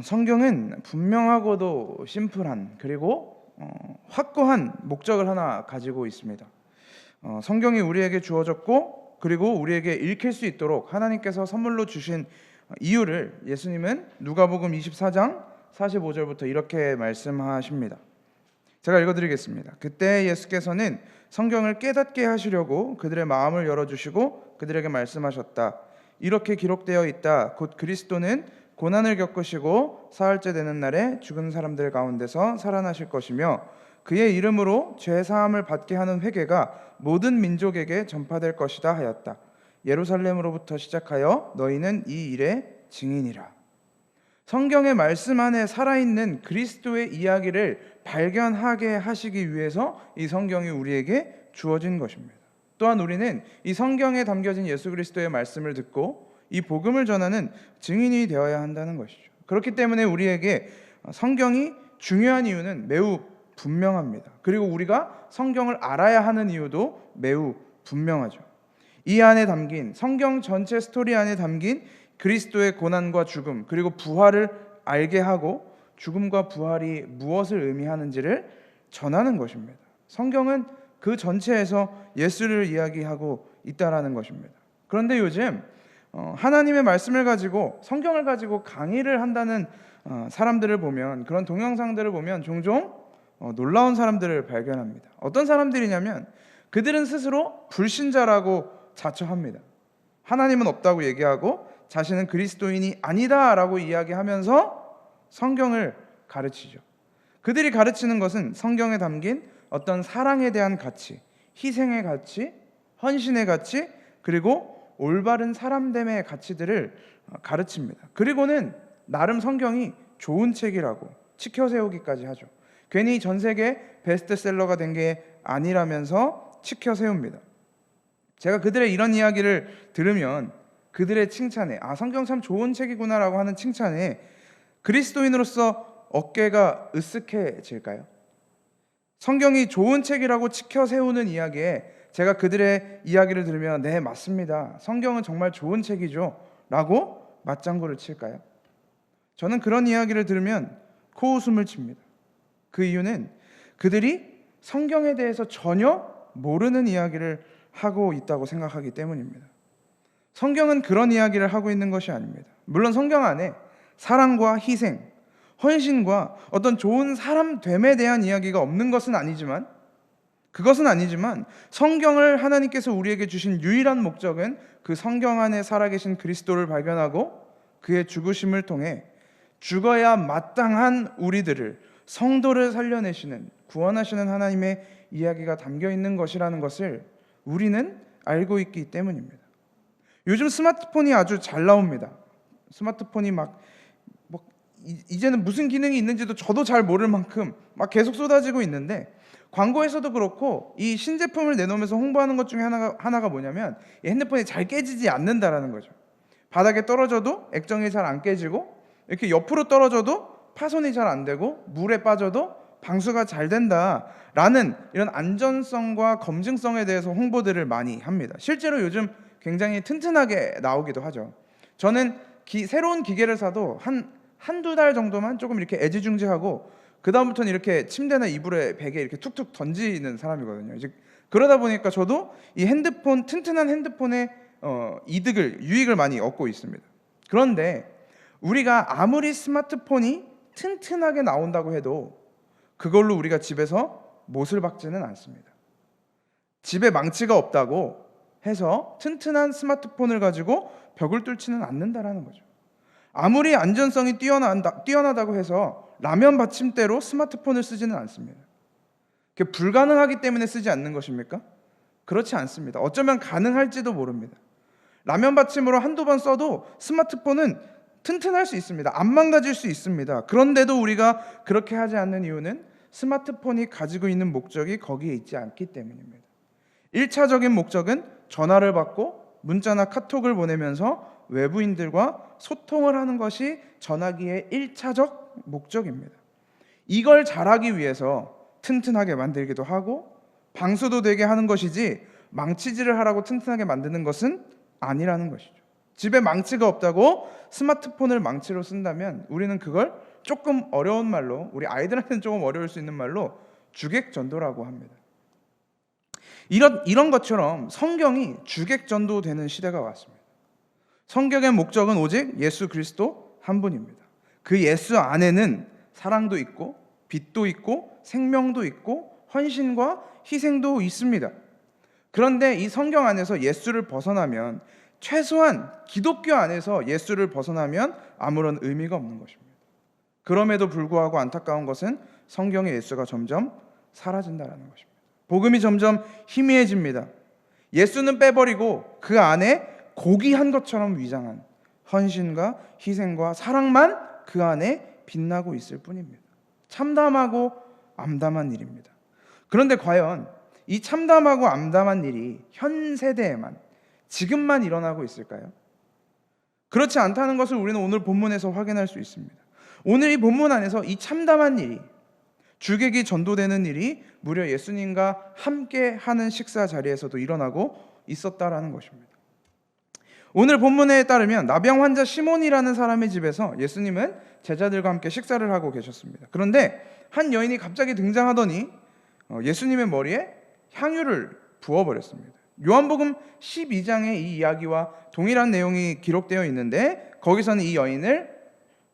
성경은 분명하고도 심플한 그리고 확고한 목적을 하나 가지고 있습니다. 성경이 우리에게 주어졌고 그리고 우리에게 읽힐 수 있도록 하나님께서 선물로 주신 이유를 예수님은 누가복음 24장 45절부터 이렇게 말씀하십니다. 제가 읽어드리겠습니다. 그때 예수께서는 성경을 깨닫게 하시려고 그들의 마음을 열어주시고 그들에게 말씀하셨다. 이렇게 기록되어 있다. 곧 그리스도는 고난을 겪으시고 사흘째 되는 날에 죽은 사람들 가운데서 살아나실 것이며 그의 이름으로 죄 사함을 받게 하는 회개가 모든 민족에게 전파될 것이다 하였다. 예루살렘으로부터 시작하여 너희는 이 일의 증인이라. 성경의 말씀 안에 살아있는 그리스도의 이야기를 발견하게 하시기 위해서 이 성경이 우리에게 주어진 것입니다. 또한 우리는 이 성경에 담겨진 예수 그리스도의 말씀을 듣고 이 복음을 전하는 증인이 되어야 한다는 것이죠. 그렇기 때문에 우리에게 성경이 중요한 이유는 매우 분명합니다. 그리고 우리가 성경을 알아야 하는 이유도 매우 분명하죠. 이 안에 담긴 성경 전체 스토리 안에 담긴 그리스도의 고난과 죽음 그리고 부활을 알게 하고 죽음과 부활이 무엇을 의미하는지를 전하는 것입니다. 성경은 그 전체에서 예수를 이야기하고 있다라는 것입니다. 그런데 요즘 하나님의 말씀을 가지고 성경을 가지고 강의를 한다는 사람들을 보면, 그런 동영상들을 보면 종종 놀라운 사람들을 발견합니다. 어떤 사람들이냐면 그들은 스스로 불신자라고 자처합니다. 하나님은 없다고 얘기하고 자신은 그리스도인이 아니다라고 이야기하면서 성경을 가르치죠. 그들이 가르치는 것은 성경에 담긴 어떤 사랑에 대한 가치, 희생의 가치, 헌신의 가치, 그리고 올바른 사람됨의 가치들을 가르칩니다. 그리고는 나름 성경이 좋은 책이라고 치켜세우기까지 하죠. 괜히 전 세계 베스트셀러가 된 게 아니라면서 치켜세웁니다. 제가 그들의 이런 이야기를 들으면 그들의 칭찬에 성경 참 좋은 책이구나라고 하는 칭찬에 그리스도인으로서 어깨가 으쓱해질까요? 성경이 좋은 책이라고 치켜세우는 이야기에 제가 그들의 이야기를 들으면 네, 맞습니다. 성경은 정말 좋은 책이죠 라고 맞장구를 칠까요? 저는 그런 이야기를 들으면 코웃음을 칩니다. 그 이유는 그들이 성경에 대해서 전혀 모르는 이야기를 하고 있다고 생각하기 때문입니다. 성경은 그런 이야기를 하고 있는 것이 아닙니다. 물론 성경 안에 사랑과 희생, 헌신과 어떤 좋은 사람됨에 대한 이야기가 없는 것은 아니지만, 그것은 아니지만 성경을 하나님께서 우리에게 주신 유일한 목적은 그 성경 안에 살아계신 그리스도를 발견하고 그의 죽으심을 통해 죽어야 마땅한 우리들을, 성도를 살려내시는, 구원하시는 하나님의 이야기가 담겨 있는 것이라는 것을 우리는 알고 있기 때문입니다. 요즘 스마트폰이 아주 잘 나옵니다. 스마트폰이 이제는 무슨 기능이 있는지도 저도 잘 모를 만큼 계속 쏟아지고 있는데, 광고에서도 그렇고 이 신제품을 내놓으면서 홍보하는 것 중에 하나가 뭐냐면 이 핸드폰이 잘 깨지지 않는다라는 거죠. 바닥에 떨어져도 액정이 잘 안 깨지고, 이렇게 옆으로 떨어져도 파손이 잘 안 되고, 물에 빠져도 방수가 잘 된다라는 이런 안전성과 검증성에 대해서 홍보들을 많이 합니다. 실제로 요즘 굉장히 튼튼하게 나오기도 하죠. 저는 새로운 기계를 사도 한두 달 정도만 조금 이렇게 애지중지하고 그 다음부터는 이렇게 침대나 이불에 베개 이렇게 툭툭 던지는 사람이거든요. 이제 그러다 보니까 저도 이 튼튼한 핸드폰의 유익을 많이 얻고 있습니다. 그런데 우리가 아무리 스마트폰이 튼튼하게 나온다고 해도 그걸로 우리가 집에서 못을 박지는 않습니다. 집에 망치가 없다고 해서 튼튼한 스마트폰을 가지고 벽을 뚫지는 않는다라는 거죠. 아무리 안전성이 뛰어나다고 해서 라면 받침대로 스마트폰을 쓰지는 않습니다. 그게 불가능하기 때문에 쓰지 않는 것입니까? 그렇지 않습니다. 어쩌면 가능할지도 모릅니다. 라면 받침으로 한두 번 써도 스마트폰은 튼튼할 수 있습니다. 안 망가질 수 있습니다. 그런데도 우리가 그렇게 하지 않는 이유는 스마트폰이 가지고 있는 목적이 거기에 있지 않기 때문입니다. 1차적인 목적은 전화를 받고 문자나 카톡을 보내면서 외부인들과 소통을 하는 것이 전화기의 1차적 목적입니다. 이걸 잘하기 위해서 튼튼하게 만들기도 하고 방수도 되게 하는 것이지 망치질을 하라고 튼튼하게 만드는 것은 아니라는 것이죠. 집에 망치가 없다고 스마트폰을 망치로 쓴다면 우리는 그걸 조금 어려운 말로, 우리 아이들한테는 조금 어려울 수 있는 말로 주객전도라고 합니다. 이런 것처럼 성경이 주객전도 되는 시대가 왔습니다. 성경의 목적은 오직 예수 그리스도 한 분입니다. 그 예수 안에는 사랑도 있고 빛도 있고 생명도 있고 헌신과 희생도 있습니다. 그런데 이 성경 안에서 예수를 벗어나면, 최소한 기독교 안에서 예수를 벗어나면 아무런 의미가 없는 것입니다. 그럼에도 불구하고 안타까운 것은 성경의 예수가 점점 사라진다는 것입니다. 복음이 점점 희미해집니다. 예수는 빼버리고 그 안에 고귀한 것처럼 위장한 헌신과 희생과 사랑만 그 안에 빛나고 있을 뿐입니다. 참담하고 암담한 일입니다. 그런데 과연 이 참담하고 암담한 일이 현 세대에만, 지금만 일어나고 있을까요? 그렇지 않다는 것을 우리는 오늘 본문에서 확인할 수 있습니다. 오늘 이 본문 안에서 이 참담한 일이, 주객이 전도되는 일이 무려 예수님과 함께 하는 식사 자리에서도 일어나고 있었다라는 것입니다. 오늘 본문에 따르면 나병 환자 시몬이라는 사람의 집에서 예수님은 제자들과 함께 식사를 하고 계셨습니다. 그런데 한 여인이 갑자기 등장하더니 예수님의 머리에 향유를 부어버렸습니다. 요한복음 12장에 이 이야기와 동일한 내용이 기록되어 있는데, 거기서는 이 여인을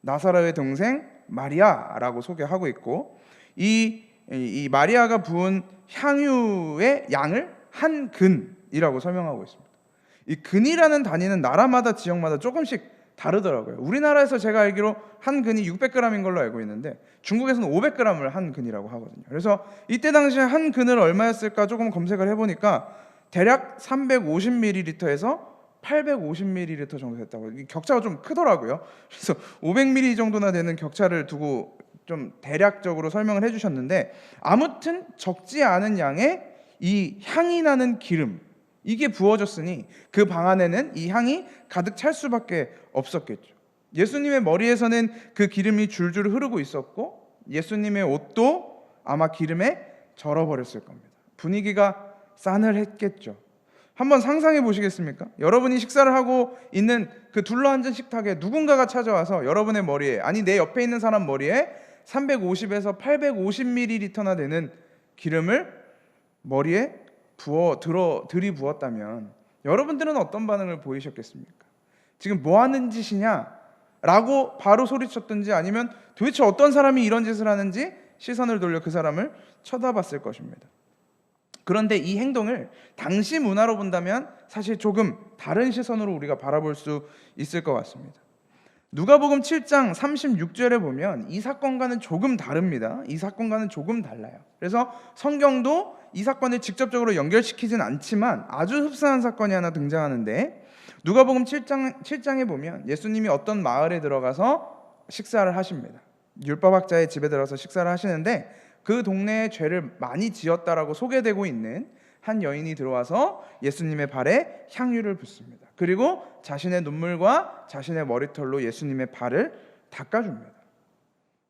나사로의 동생 마리아라고 소개하고 있고, 이 마리아가 부은 향유의 양을 한 근이라고 설명하고 있습니다. 이 근이라는 단위는 나라마다 지역마다 조금씩 다르더라고요. 우리나라에서 제가 알기로 한 근이 600g인 걸로 알고 있는데 중국에서는 500g을 한 근이라고 하거든요. 그래서 이때 당시에 한 근을 얼마였을까 조금 검색을 해보니까 대략 350ml에서 850ml 정도 됐다고. 격차가 좀 크더라고요. 그래서 500ml 정도나 되는 격차를 두고 좀 대략적으로 설명을 해주셨는데, 아무튼 적지 않은 양의 이 향이 나는 기름, 이게 부어졌으니 그 방 안에는 이 향이 가득 찰 수밖에 없었겠죠. 예수님의 머리에서는 그 기름이 줄줄 흐르고 있었고, 예수님의 옷도 아마 기름에 절어버렸을 겁니다. 분위기가 싸늘했겠죠. 한번 상상해 보시겠습니까? 여러분이 식사를 하고 있는 그 둘러앉은 식탁에 누군가가 찾아와서 여러분의 머리에, 아니 내 옆에 있는 사람 머리에 350에서 850ml나 되는 기름을 머리에 들이부었다면 여러분들은 어떤 반응을 보이셨겠습니까? 지금 뭐 하는 짓이냐? 라고 바로 소리쳤든지, 아니면 도대체 어떤 사람이 이런 짓을 하는지 시선을 돌려 그 사람을 쳐다봤을 것입니다. 그런데 이 행동을 당시 문화로 본다면 사실 조금 다른 시선으로 우리가 바라볼 수 있을 것 같습니다. 누가복음 7장 36절에 보면 이 사건과는 조금 다릅니다. 이 사건과는 조금 달라요. 그래서 성경도 이 사건을 직접적으로 연결시키진 않지만 아주 흡사한 사건이 하나 등장하는데, 누가복음 7장에 보면 예수님이 어떤 마을에 들어가서 식사를 하십니다. 율법학자의 집에 들어서 식사를 하시는데, 그 동네에 죄를 많이 지었다라고 소개되고 있는 한 여인이 들어와서 예수님의 발에 향유를 붓습니다. 그리고 자신의 눈물과 자신의 머리털로 예수님의 발을 닦아줍니다.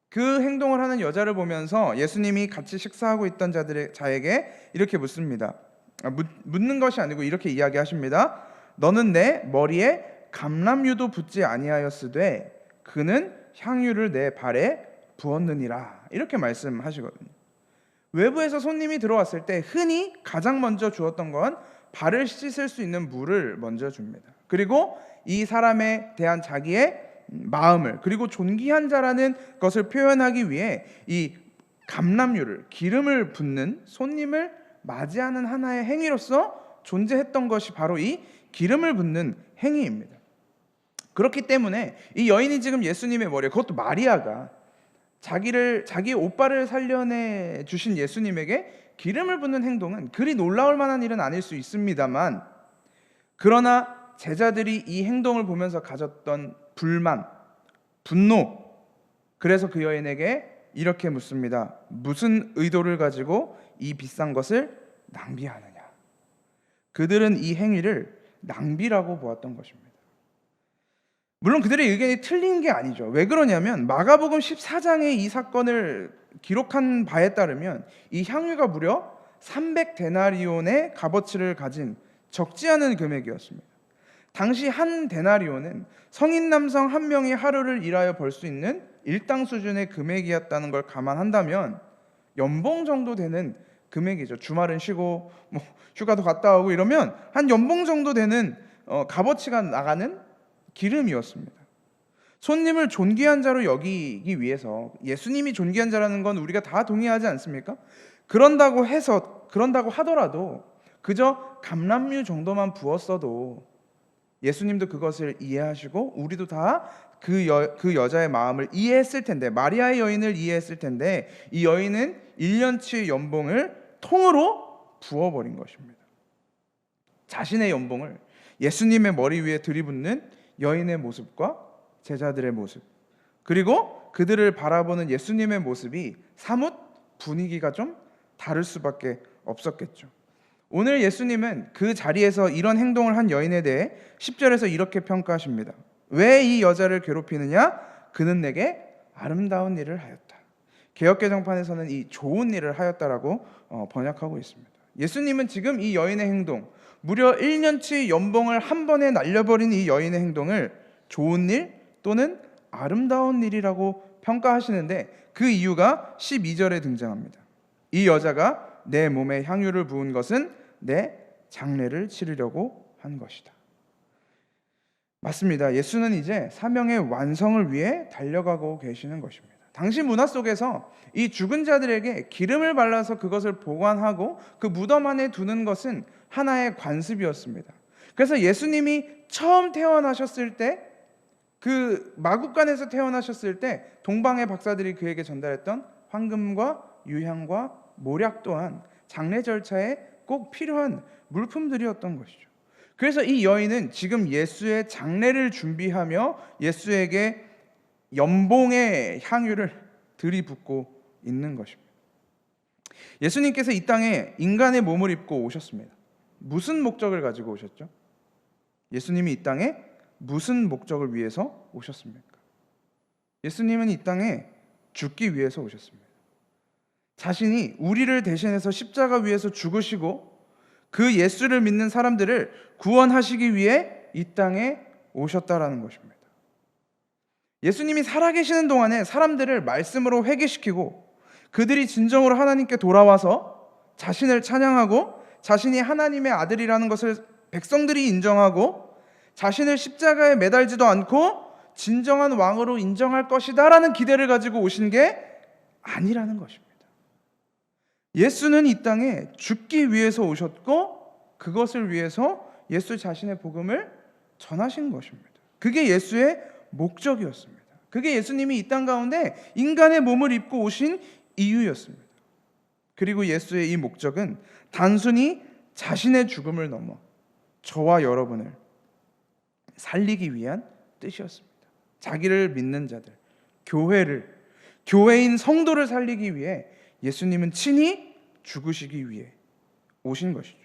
그 행동을 하는 여자를 보면서 예수님이 같이 식사하고 있던 자에게 이렇게 묻습니다. 묻는 것이 아니고 이렇게 이야기하십니다. 너는 내 머리에 감람유도 붓지 아니하였으되 그는 향유를 내 발에 부었느니라. 이렇게 말씀하시거든요. 외부에서 손님이 들어왔을 때 흔히 가장 먼저 주었던 건 발을 씻을 수 있는 물을 먼저 줍니다. 그리고 이 사람에 대한 자기의 마음을, 그리고 존귀한 자라는 것을 표현하기 위해 이 감람유를, 기름을 붓는 손님을 맞이하는 하나의 행위로서 존재했던 것이 바로 이 기름을 붓는 행위입니다. 그렇기 때문에 이 여인이 지금 예수님의 머리에, 그것도 마리아가 자기의 오빠를 살려내 주신 예수님에게 기름을 붓는 행동은 그리 놀라울 만한 일은 아닐 수 있습니다만, 그러나 제자들이 이 행동을 보면서 가졌던 불만, 분노, 그래서 그 여인에게 이렇게 묻습니다. 무슨 의도를 가지고 이 비싼 것을 낭비하느냐? 그들은 이 행위를 낭비라고 보았던 것입니다. 물론 그들의 의견이 틀린 게 아니죠. 왜 그러냐면 마가복음 14장에 이 사건을 기록한 바에 따르면 이 향유가 무려 300데나리온의 값어치를 가진 적지 않은 금액이었습니다. 당시 한 데나리온은 성인 남성 한 명이 하루를 일하여 벌 수 있는 일당 수준의 금액이었다는 걸 감안한다면 연봉 정도 되는 금액이죠. 주말은 쉬고 뭐 휴가도 갔다 오고 이러면 한 연봉 정도 되는 값어치가 나가는 기름이었습니다. 손님을 존귀한 자로 여기기 위해서, 예수님이 존귀한 자라는 건 우리가 다 동의하지 않습니까? 그런다고 하더라도 그저 감람류 정도만 부었어도 예수님도 그것을 이해하시고 우리도 다 그 여자의 마음을 이해했을 텐데, 마리아의 여인을 이해했을 텐데, 이 여인은 1년치 연봉을 통으로 부어버린 것입니다. 자신의 연봉을 예수님의 머리 위에 들이붓는 여인의 모습과 제자들의 모습, 그리고 그들을 바라보는 예수님의 모습이 사뭇 분위기가 좀 다를 수밖에 없었겠죠. 오늘 예수님은 그 자리에서 이런 행동을 한 여인에 대해 10절에서 이렇게 평가하십니다. 왜 이 여자를 괴롭히느냐? 그는 내게 아름다운 일을 하였다. 개역개정판에서는 이 좋은 일을 하였다라고 번역하고 있습니다. 예수님은 지금 이 여인의 행동, 무려 1년치 연봉을 한 번에 날려버린 이 여인의 행동을 좋은 일 또는 아름다운 일이라고 평가하시는데, 그 이유가 12절에 등장합니다. 이 여자가 내 몸에 향유를 부은 것은 내 장례를 치르려고 한 것이다. 맞습니다. 예수는 이제 사명의 완성을 위해 달려가고 계시는 것입니다. 당시 문화 속에서 이 죽은 자들에게 기름을 발라서 그것을 보관하고 그 무덤 안에 두는 것은 하나의 관습이었습니다. 그래서 예수님이 처음 태어나셨을 때, 그 마구간에서 태어나셨을 때 동방의 박사들이 그에게 전달했던 황금과 유향과 모략 또한 장례 절차에 꼭 필요한 물품들이었던 것이죠. 그래서 이 여인은 지금 예수의 장례를 준비하며 예수에게 연봉의 향유를 들이붓고 있는 것입니다. 예수님께서 이 땅에 인간의 몸을 입고 오셨습니다. 무슨 목적을 가지고 오셨죠? 예수님이 이 땅에 무슨 목적을 위해서 오셨습니까? 예수님은 이 땅에 죽기 위해서 오셨습니다. 자신이 우리를 대신해서 십자가 위에서 죽으시고 그 예수를 믿는 사람들을 구원하시기 위해 이 땅에 오셨다라는 것입니다. 예수님이 살아계시는 동안에 사람들을 말씀으로 회개시키고 그들이 진정으로 하나님께 돌아와서 자신을 찬양하고 자신이 하나님의 아들이라는 것을 백성들이 인정하고 자신을 십자가에 매달지도 않고 진정한 왕으로 인정할 것이다라는 기대를 가지고 오신 게 아니라는 것입니다. 예수는 이 땅에 죽기 위해서 오셨고 그것을 위해서 예수 자신의 복음을 전하신 것입니다. 그게 예수의 목적이었습니다. 그게 예수님이 이 땅 가운데 인간의 몸을 입고 오신 이유였습니다. 그리고 예수의 이 목적은 단순히 자신의 죽음을 넘어 저와 여러분을 살리기 위한 뜻이었습니다. 자기를 믿는 자들, 교회인 성도를 살리기 위해 예수님은 친히 죽으시기 위해 오신 것이죠.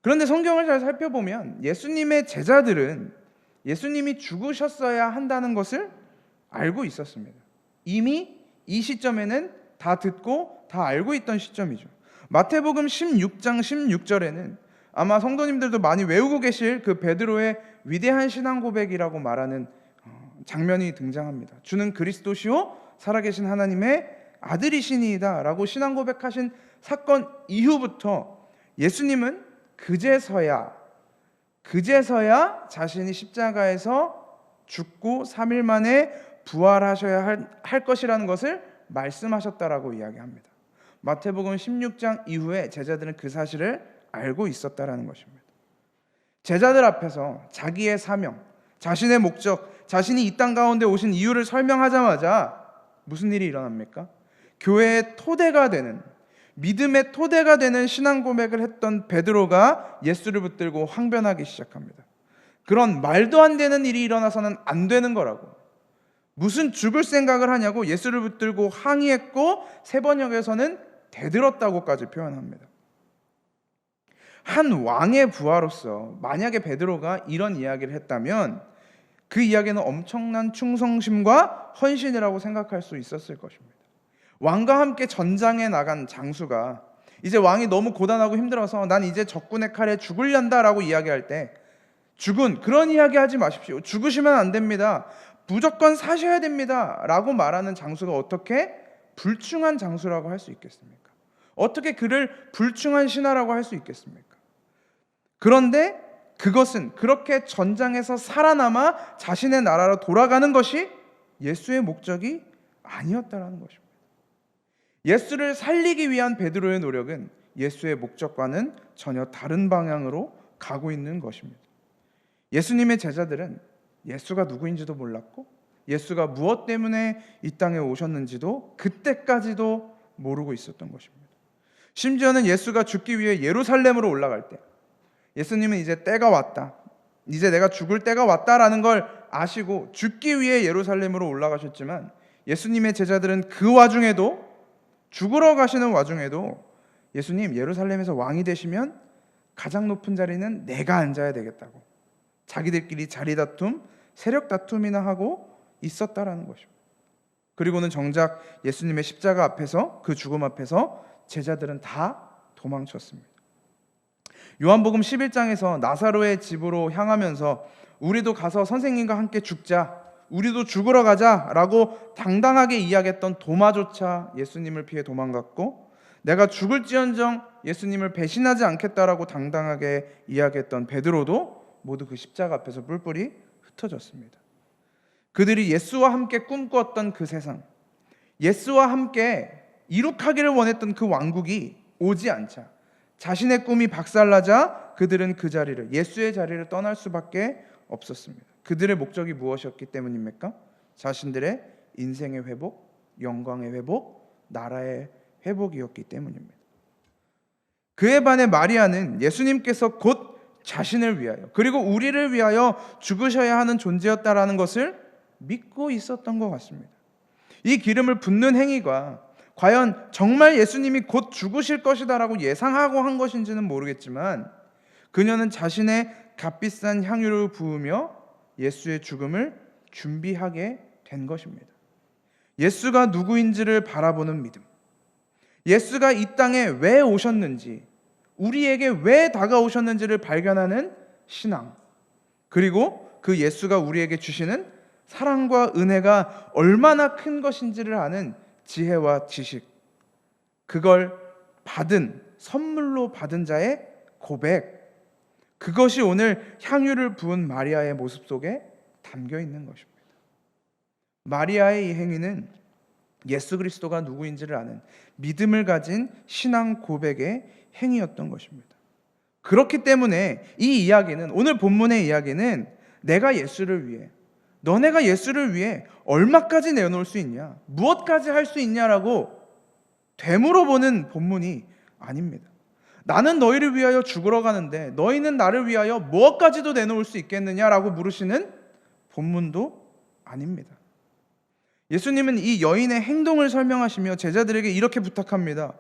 그런데 성경을 잘 살펴보면 예수님의 제자들은 예수님이 죽으셨어야 한다는 것을 알고 있었습니다. 이미 이 시점에는 다 듣고 다 알고 있던 시점이죠. 마태복음 16장 16절에는 아마 성도님들도 많이 외우고 계실 그 베드로의 위대한 신앙 고백이라고 말하는 장면이 등장합니다. 주는 그리스도시요 살아계신 하나님의 아들이시니이다 라고 신앙 고백하신 사건 이후부터 예수님은 그제서야 자신이 십자가에서 죽고 3일 만에 부활하셔야 할 것이라는 것을 말씀하셨다라고 이야기합니다. 마태복음 16장 이후에 제자들은 그 사실을 알고 있었다라는 것입니다. 제자들 앞에서 자기의 사명, 자신의 목적, 자신이 이 땅 가운데 오신 이유를 설명하자마자 무슨 일이 일어납니까? 교회의 토대가 되는, 믿음의 토대가 되는 신앙 고백을 했던 베드로가 예수를 붙들고 항변하기 시작합니다. 그런 말도 안 되는 일이 일어나서는 안 되는 거라고, 무슨 죽을 생각을 하냐고 예수를 붙들고 항의했고 세번역에서는 대들었다고까지 표현합니다. 한 왕의 부하로서 만약에 베드로가 이런 이야기를 했다면 그 이야기는 엄청난 충성심과 헌신이라고 생각할 수 있었을 것입니다. 왕과 함께 전장에 나간 장수가 이제 왕이 너무 고단하고 힘들어서 난 이제 적군의 칼에 죽을련다라고 이야기할 때 죽은 그런 이야기 하지 마십시오. 죽으시면 안 됩니다. 무조건 사셔야 됩니다. 라고 말하는 장수가 어떻게 불충한 장수라고 할 수 있겠습니까? 어떻게 그를 불충한 신하라고 할 수 있겠습니까? 그런데 그것은 그렇게 전장에서 살아남아 자신의 나라로 돌아가는 것이 예수의 목적이 아니었다라는 것입니다. 예수를 살리기 위한 베드로의 노력은 예수의 목적과는 전혀 다른 방향으로 가고 있는 것입니다. 예수님의 제자들은 예수가 누구인지도 몰랐고 예수가 무엇 때문에 이 땅에 오셨는지도 그때까지도 모르고 있었던 것입니다. 심지어는 예수가 죽기 위해 예루살렘으로 올라갈 때 예수님은 이제 때가 왔다, 이제 내가 죽을 때가 왔다라는 걸 아시고 죽기 위해 예루살렘으로 올라가셨지만 예수님의 제자들은 그 와중에도, 죽으러 가시는 와중에도 예수님, 예루살렘에서 왕이 되시면 가장 높은 자리는 내가 앉아야 되겠다고 자기들끼리 자리 다툼, 세력 다툼이나 하고 있었다라는 것입니다. 그리고는 정작 예수님의 십자가 앞에서, 그 죽음 앞에서 제자들은 다 도망쳤습니다. 요한복음 11장에서 나사로의 집으로 향하면서 우리도 가서 선생님과 함께 죽자, 우리도 죽으러 가자라고 당당하게 이야기했던 도마조차 예수님을 피해 도망갔고, 내가 죽을지언정 예수님을 배신하지 않겠다라고 당당하게 이야기했던 베드로도 모두 그 십자가 앞에서 뿔뿔이 흩어졌습니다. 그들이 예수와 함께 꿈꾸었던 그 세상, 예수와 함께 이룩하기를 원했던 그 왕국이 오지 않자, 자신의 꿈이 박살나자 그들은 그 자리를, 예수의 자리를 떠날 수밖에 없었습니다. 그들의 목적이 무엇이었기 때문입니까? 자신들의 인생의 회복, 영광의 회복, 나라의 회복이었기 때문입니다. 그에 반해 마리아는 예수님께서 곧 자신을 위하여, 그리고 우리를 위하여 죽으셔야 하는 존재였다라는 것을 믿고 있었던 것 같습니다. 이 기름을 붓는 행위가 과연 정말 예수님이 곧 죽으실 것이다라고 예상하고 한 것인지는 모르겠지만, 그녀는 자신의 값비싼 향유를 부으며 예수의 죽음을 준비하게 된 것입니다. 예수가 누구인지를 바라보는 믿음, 예수가 이 땅에 왜 오셨는지, 우리에게 왜 다가오셨는지를 발견하는 신앙, 그리고 그 예수가 우리에게 주시는 사랑과 은혜가 얼마나 큰 것인지를 아는 지혜와 지식, 그걸 받은, 선물로 받은 자의 고백, 그것이 오늘 향유를 부은 마리아의 모습 속에 담겨 있는 것입니다. 마리아의 이 행위는 예수 그리스도가 누구인지를 아는 믿음을 가진 신앙 고백의 행위였던 것입니다. 그렇기 때문에 이 이야기는, 오늘 본문의 이야기는 내가 예수를 위해, 너네가 예수를 위해 얼마까지 내어놓을 수 있냐, 무엇까지 할 수 있냐라고 되물어보는 본문이 아닙니다. 나는 너희를 위하여 죽으러 가는데 너희는 나를 위하여 무엇까지도 내놓을 수 있겠느냐라고 물으시는 본문도 아닙니다. 예수님은 이 여인의 행동을 설명하시며 제자들에게 이렇게 부탁합니다.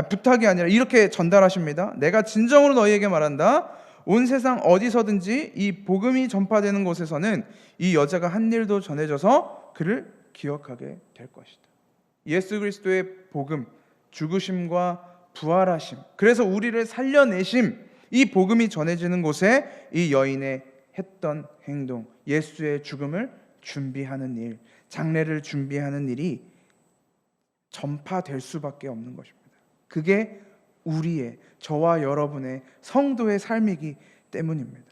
부탁이 아니라 이렇게 전달하십니다. 내가 진정으로 너희에게 말한다. 온 세상 어디서든지 이 복음이 전파되는 곳에서는 이 여자가 한 일도 전해져서 그를 기억하게 될 것이다. 예수 그리스도의 복음, 죽으심과 부활하심, 그래서 우리를 살려내심, 이 복음이 전해지는 곳에 이 여인의 했던 행동, 예수의 죽음을 준비하는 일, 장례를 준비하는 일이 전파될 수밖에 없는 것입니다. 그게 우리의, 저와 여러분의 성도의 삶이기 때문입니다.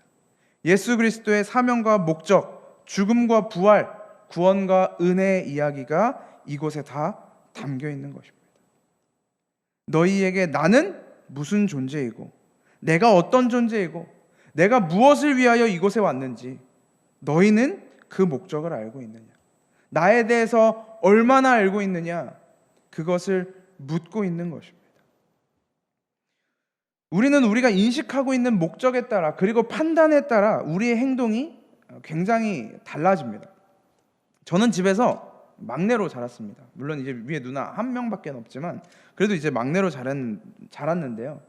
예수 그리스도의 사명과 목적, 죽음과 부활, 구원과 은혜의 이야기가 이곳에 다 담겨 있는 것입니다. 너희에게 나는 무슨 존재이고, 내가 어떤 존재이고, 내가 무엇을 위하여 이곳에 왔는지 너희는 그 목적을 알고 있느냐, 나에 대해서 얼마나 알고 있느냐, 그것을 묻고 있는 것입니다. 우리는 우리가 인식하고 있는 목적에 따라, 그리고 판단에 따라 우리의 행동이 굉장히 달라집니다. 저는 집에서 막내로 자랐습니다. 물론 이제 위에 누나 한 명밖에 없지만 그래도 이제 막내로 자랐는데요.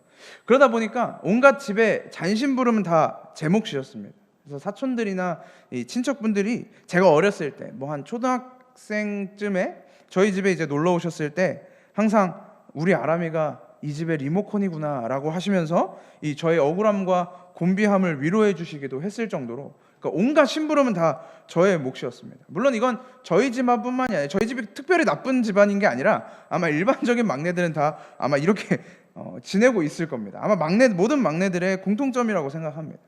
그러다 보니까 온갖 집에 잔심부름은 다 제 몫이었습니다. 그래서 사촌들이나 이 친척분들이 제가 어렸을 때, 뭐 한 초등학생쯤에 저희 집에 이제 놀러 오셨을 때 항상 우리 아람이가 이 집의 리모컨이구나라고 하시면서 이 저의 억울함과 곤비함을 위로해 주시기도 했을 정도로, 그러니까 온갖 심부름은 다 저의 몫이었습니다. 물론 이건 저희 집안뿐만이 아니라, 저희 집이 특별히 나쁜 집안인 게 아니라 아마 일반적인 막내들은 다 아마 이렇게 지내고 있을 겁니다. 아마 모든 막내들의 공통점이라고 생각합니다.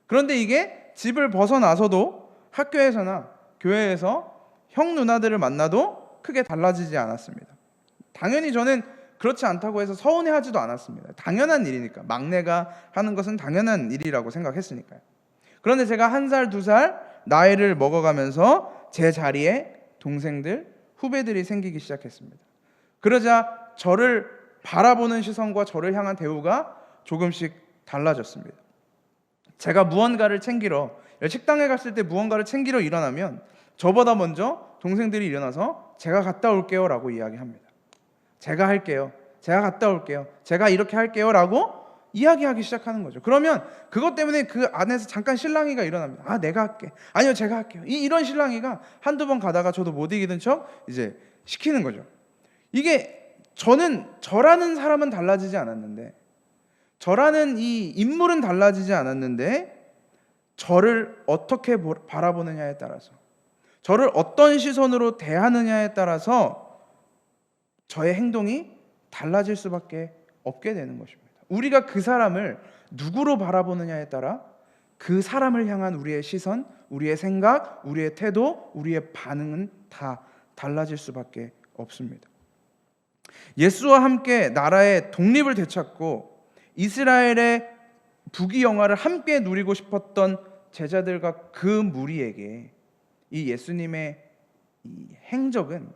그런데 이게 집을 벗어나서도 학교에서나 교회에서 형 누나들을 만나도 크게 달라지지 않았습니다. 당연히 저는 그렇지 않다고 해서 서운해하지도 않았습니다. 당연한 일이니까, 막내가 하는 것은 당연한 일이라고 생각했으니까요. 그런데 제가 1살, 2살 나이를 먹어가면서 제 자리에 동생들, 후배들이 생기기 시작했습니다. 그러자 저를 바라보는 시선과 저를 향한 대우가 조금씩 달라졌습니다. 제가 무언가를 챙기러, 식당에 갔을 때 무언가를 챙기러 일어나면 저보다 먼저 동생들이 일어나서 제가 갔다 올게요 라고 이야기합니다. 제가 할게요, 제가 갔다 올게요, 제가 이렇게 할게요 라고 이야기하기 시작하는 거죠. 그러면 그것 때문에 그 안에서 잠깐 실랑이가 일어납니다. 아, 내가 할게, 아니요 제가 할게요. 이런 실랑이가 한두 번 가다가 저도 못 이기는 척 이제 시키는 거죠. 이게 저라는 사람은 달라지지 않았는데, 저라는 이 인물은 달라지지 않았는데, 저를 어떻게 바라보느냐에 따라서, 저를 어떤 시선으로 대하느냐에 따라서 저의 행동이 달라질 수밖에 없게 되는 것입니다. 우리가 그 사람을 누구로 바라보느냐에 따라 그 사람을 향한 우리의 시선, 우리의 생각, 우리의 태도, 우리의 반응은 다 달라질 수밖에 없습니다. 예수와 함께 나라의 독립을 되찾고 이스라엘의 부귀영화를 함께 누리고 싶었던 제자들과 그 무리에게 이 예수님의 이 행적은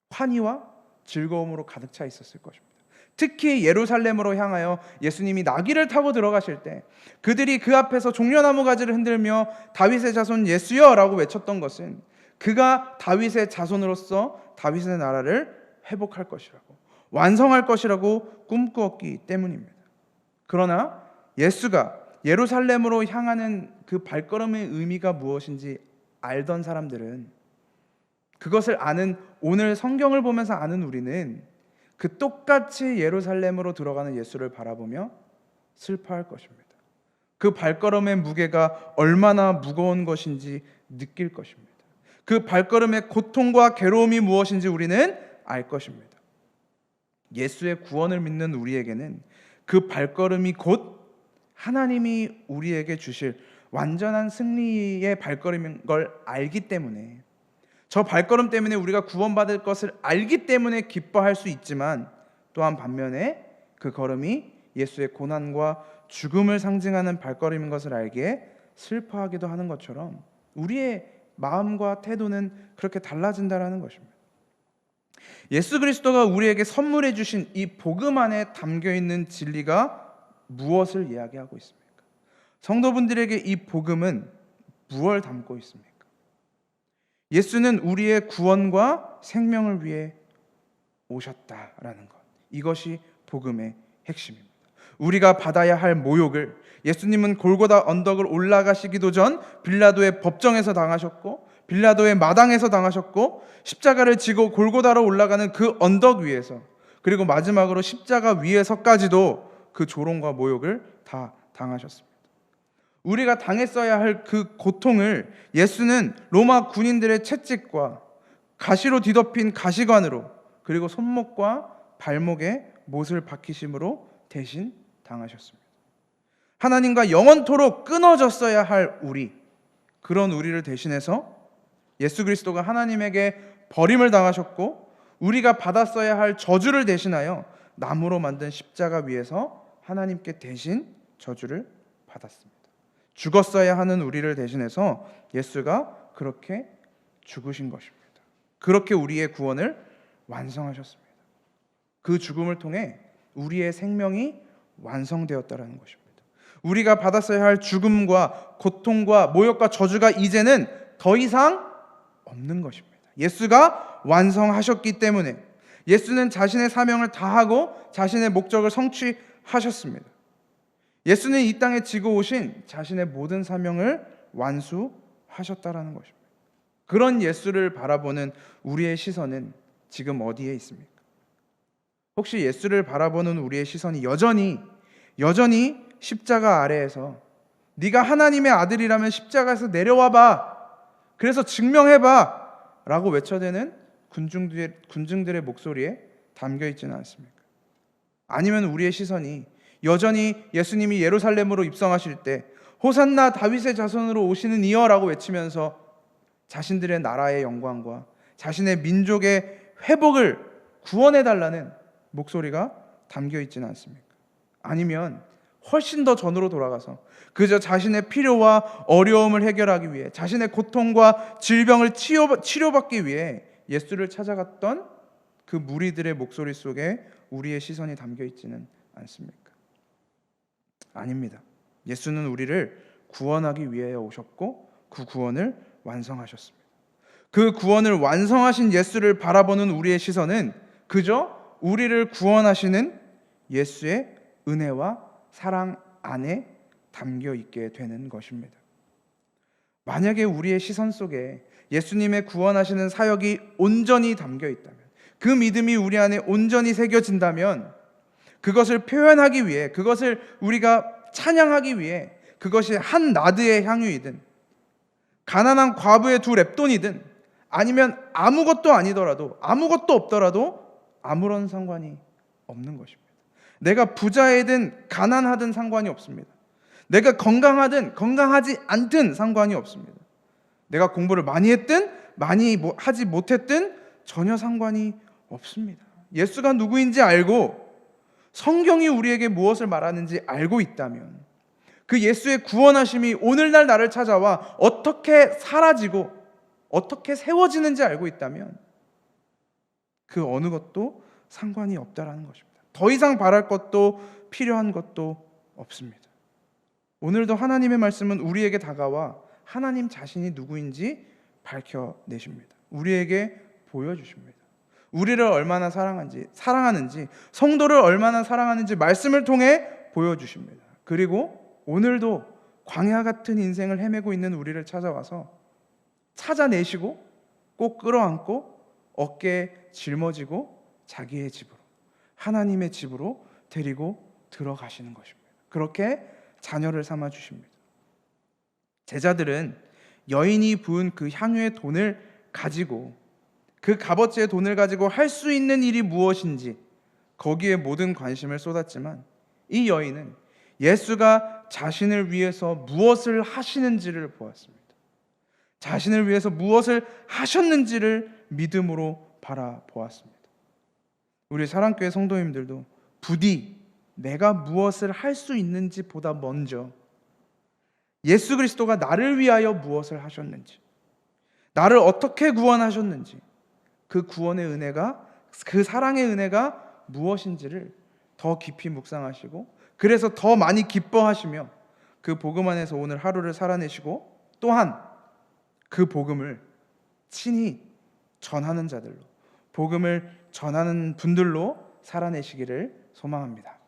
환희와 즐거움으로 가득 차 있었을 것입니다. 특히 예루살렘으로 향하여 예수님이 나귀를 타고 들어가실 때 그들이 그 앞에서 종려나무 가지를 흔들며 다윗의 자손 예수여 라고 외쳤던 것은 그가 다윗의 자손으로서 다윗의 나라를 회복할 것이라고, 완성할 것이라고 꿈꾸었기 때문입니다. 그러나 예수가 예루살렘으로 향하는 그 발걸음의 의미가 무엇인지 알던 사람들은, 그것을 아는, 오늘 성경을 보면서 아는 우리는 그 똑같이 예루살렘으로 들어가는 예수를 바라보며 슬퍼할 것입니다. 그 발걸음의 무게가 얼마나 무거운 것인지 느낄 것입니다. 그 발걸음의 고통과 괴로움이 무엇인지 우리는 알 것입니다. 예수의 구원을 믿는 우리에게는 그 발걸음이 곧 하나님이 우리에게 주실 완전한 승리의 발걸음인 걸 알기 때문에, 저 발걸음 때문에 우리가 구원받을 것을 알기 때문에 기뻐할 수 있지만, 또한 반면에 그 걸음이 예수의 고난과 죽음을 상징하는 발걸음인 것을 알기에 슬퍼하기도 하는 것처럼 우리의 마음과 태도는 그렇게 달라진다라는 것입니다. 예수 그리스도가 우리에게 선물해 주신 이 복음 안에 담겨있는 진리가 무엇을 이야기하고 있습니까? 성도분들에게 이 복음은 무엇을 담고 있습니까? 예수는 우리의 구원과 생명을 위해 오셨다라는 것, 이것이 복음의 핵심입니다. 우리가 받아야 할 모욕을 예수님은 골고다 언덕을 올라가시기도 전 빌라도의 법정에서 당하셨고, 빌라도의 마당에서 당하셨고, 십자가를 지고 골고다로 올라가는 그 언덕 위에서, 그리고 마지막으로 십자가 위에서까지도 그 조롱과 모욕을 다 당하셨습니다. 우리가 당했어야 할 그 고통을 예수는 로마 군인들의 채찍과 가시로 뒤덮인 가시관으로, 그리고 손목과 발목에 못을 박히심으로 대신 당하셨습니다. 하나님과 영원토록 끊어졌어야 할 우리, 그런 우리를 대신해서 예수 그리스도가 하나님에게 버림을 당하셨고, 우리가 받았어야 할 저주를 대신하여 나무로 만든 십자가 위에서 하나님께 대신 저주를 받았습니다. 죽었어야 하는 우리를 대신해서 예수가 그렇게 죽으신 것입니다. 그렇게 우리의 구원을 완성하셨습니다. 그 죽음을 통해 우리의 생명이 완성되었다라는 것입니다. 우리가 받았어야 할 죽음과 고통과 모욕과 저주가 이제는 더 이상 없는 것입니다. 예수가 완성하셨기 때문에, 예수는 자신의 사명을 다하고 자신의 목적을 성취하셨습니다. 예수는 이 땅에 지고 오신 자신의 모든 사명을 완수하셨다라는 것입니다. 그런 예수를 바라보는 우리의 시선은 지금 어디에 있습니까? 혹시 예수를 바라보는 우리의 시선이 여전히 십자가 아래에서 네가 하나님의 아들이라면 십자가에서 내려와봐, 그래서 증명해봐 라고 외쳐대는 군중들의 목소리에 담겨 있지는 않습니까? 아니면 우리의 시선이 여전히 예수님이 예루살렘으로 입성하실 때 호산나 다윗의 자손으로 오시는 이여 라고 외치면서 자신들의 나라의 영광과 자신의 민족의 회복을 구원해달라는 목소리가 담겨 있지는 않습니까? 아니면 훨씬 더 전으로 돌아가서 그저 자신의 필요와 어려움을 해결하기 위해, 자신의 고통과 질병을 치료받기 위해 예수를 찾아갔던 그 무리들의 목소리 속에 우리의 시선이 담겨 있지는 않습니까? 아닙니다. 예수는 우리를 구원하기 위해 오셨고 그 구원을 완성하셨습니다. 그 구원을 완성하신 예수를 바라보는 우리의 시선은 그저 우리를 구원하시는 예수의 은혜와 사랑 안에 담겨 있게 되는 것입니다. 만약에 우리의 시선 속에 예수님의 구원하시는 사역이 온전히 담겨 있다면, 그 믿음이 우리 안에 온전히 새겨진다면, 그것을 표현하기 위해, 그것을 우리가 찬양하기 위해, 그것이 한 나드의 향유이든 가난한 과부의 두 렙돈이든 아니면 아무것도 아니더라도, 아무것도 없더라도 아무런 상관이 없는 것입니다. 내가 부자이든 가난하든 상관이 없습니다. 내가 건강하든 건강하지 않든 상관이 없습니다. 내가 공부를 많이 했든 많이 하지 못했든 전혀 상관이 없습니다. 예수가 누구인지 알고 성경이 우리에게 무엇을 말하는지 알고 있다면, 그 예수의 구원하심이 오늘날 나를 찾아와 어떻게 사라지고 어떻게 세워지는지 알고 있다면 그 어느 것도 상관이 없다라는 것입니다. 더 이상 바랄 것도 필요한 것도 없습니다. 오늘도 하나님의 말씀은 우리에게 다가와 하나님 자신이 누구인지 밝혀내십니다. 우리에게 보여주십니다. 우리를 얼마나 사랑하는지, 성도를 얼마나 사랑하는지 말씀을 통해 보여주십니다. 그리고 오늘도 광야 같은 인생을 헤매고 있는 우리를 찾아와서 찾아내시고 꼭 끌어안고 어깨에 짊어지고 자기의 집으로, 하나님의 집으로 데리고 들어가시는 것입니다. 그렇게 자녀를 삼아 주십니다. 제자들은 여인이 부은 그 향유의 돈을 가지고, 그 값어치의 돈을 가지고 할 수 있는 일이 무엇인지 거기에 모든 관심을 쏟았지만, 이 여인은 예수가 자신을 위해서 무엇을 하시는지를 보았습니다. 자신을 위해서 무엇을 하셨는지를 믿음으로 바라보았습니다. 우리 사랑교회 성도님들도 부디 내가 무엇을 할 수 있는지 보다 먼저 예수 그리스도가 나를 위하여 무엇을 하셨는지, 나를 어떻게 구원하셨는지, 그 구원의 은혜가, 그 사랑의 은혜가 무엇인지를 더 깊이 묵상하시고, 그래서 더 많이 기뻐하시며 그 복음 안에서 오늘 하루를 살아내시고, 또한 그 복음을 친히 전하는 자들로, 복음을 전하는 분들로 살아내시기를 소망합니다.